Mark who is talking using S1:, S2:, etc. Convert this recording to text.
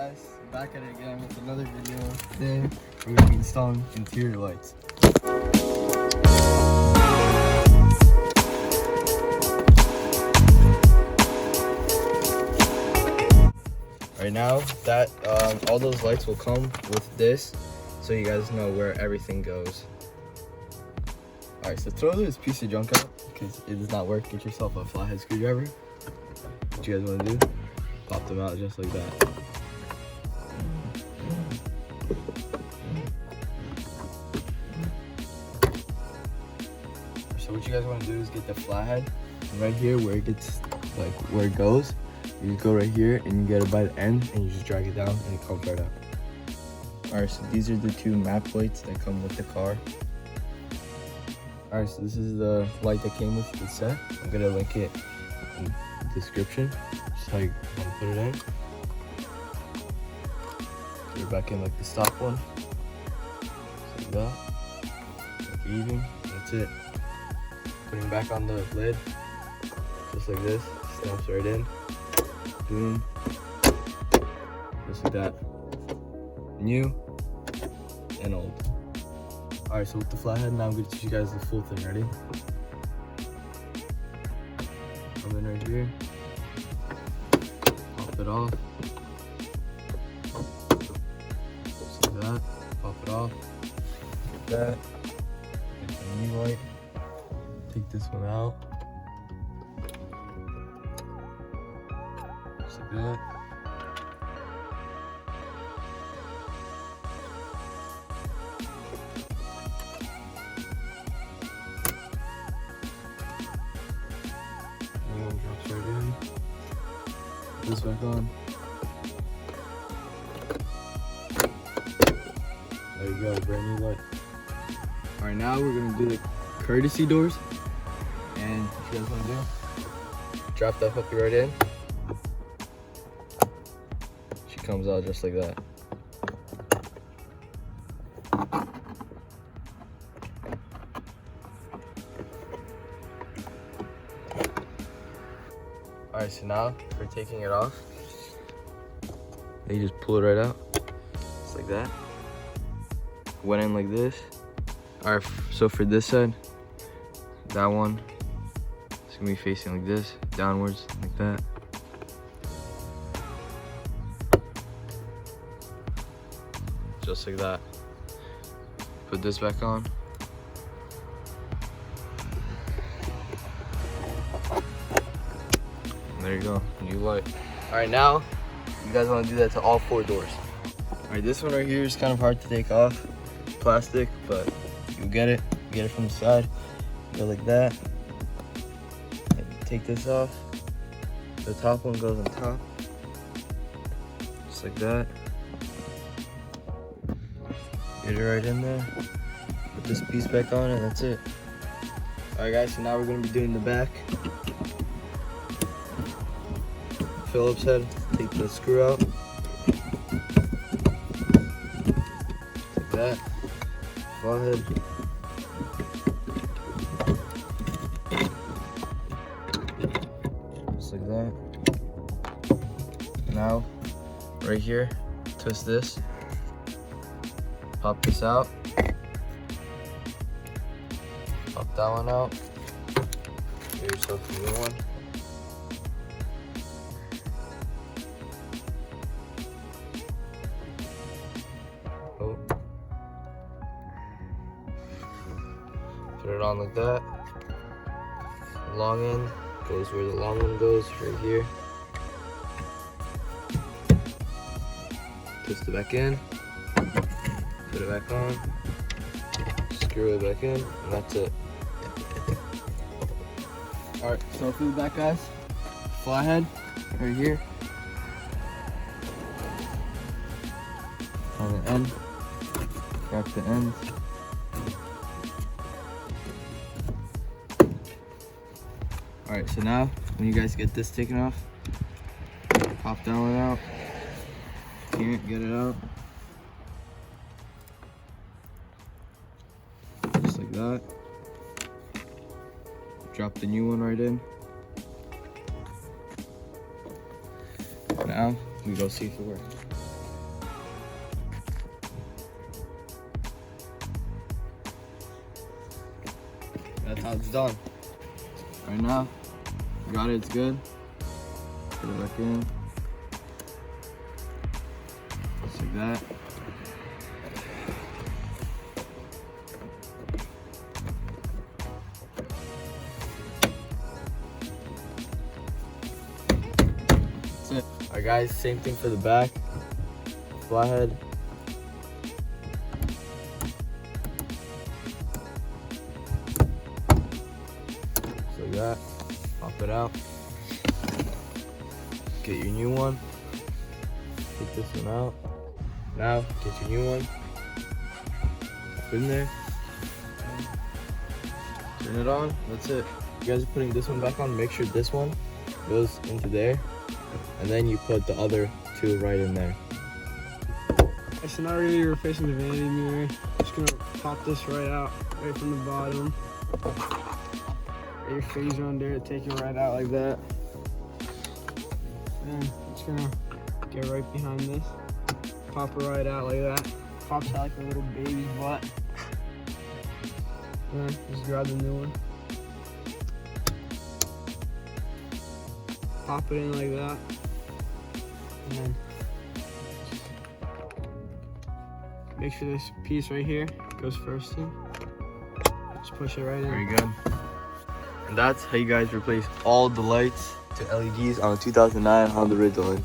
S1: guys, back at it again with another video. Today we're going to be installing interior lights. Right now that all those lights will come with this, so you guys know where everything goes. Alright, so throw this piece of junk out because it does not work. Get yourself a flathead screwdriver. What you guys want to do? Pop them out just like that. So what you guys want to do is get the flathead, and right here where it gets, like where it goes, you go right here and you get it by the end and you just drag it down and it comes right up. Alright, so these are the two map lights that come with the car. Alright, so this is the light that came with the set. I'm gonna link it in the description. Just how you want to put it in. Put it back in like the stock one. Just like that. Like even. That's it. Putting back on the lid. Just like this. Snaps right in. Boom. Just like that. New and old. Alright, so with the flathead, now I'm going to teach you guys the full thing. Ready? Come in right here. Pop it off. Just like that. Pop it off. Get that. Get the new light. Take this one out. Just like that. New one drops right in. Put this back on. There you go, brand new light. Alright, now we're gonna do the courtesy doors. And what you guys wanna do? Drop that puppy right in. She comes out just like that. Alright, so now for taking it off, you just pull it right out, just like that. Went in like this. Alright, so for this side, that one, it's gonna be facing like this, downwards, like that. Just like that. Put this back on. There you go, new light. All right, now you guys want to do that to all four doors. All right, this one right here is kind of hard to take off. It's plastic, but you get it. You get it from the side. Go like that. And take this off. The top one goes on top, just like that. Get it right in there. Put this piece back on, and that's it. All right, guys. So now we're gonna be doing the back. Phillips head, take the screw out, like that, flathead, just like that. Now, right here, twist this, pop this out, pop that one out, get yourself a new one. Put it on like that. Long end goes where the long one goes, right here. Twist it back in. Put it back on. Screw it back in, and that's it. Alright, so for the back, guys, flathead right here. On the end. Grab the ends. Alright, so now when you guys get this taken off, pop that one out. Can't get it out. Just like that. Drop the new one right in. Now we go see if it works. it's done. Right now, got it, it's good. Put it back in. Just like that. That's it. Alright guys, same thing for the back. Flathead. Just like that. Pop it out. Get your new one. Take this one out. Now, get your new one. Pop in there. Turn it on. That's it. You guys are putting this one back on. Make sure this one goes into there. And then you put the other two right in there.
S2: So now we're replacing the vanity mirror. Just gonna pop this right out, right from the bottom. Get your phaser on there, take it right out like that. And just gonna get right behind this. Pop it right out like that. Pops out like a little baby's butt. And then just grab the new one. Pop it in like that. And then make sure this piece right here goes first in. Just push it right in.
S1: Very good. And that's how you guys replace all the lights to LEDs on a 2009 Honda Ridgeline.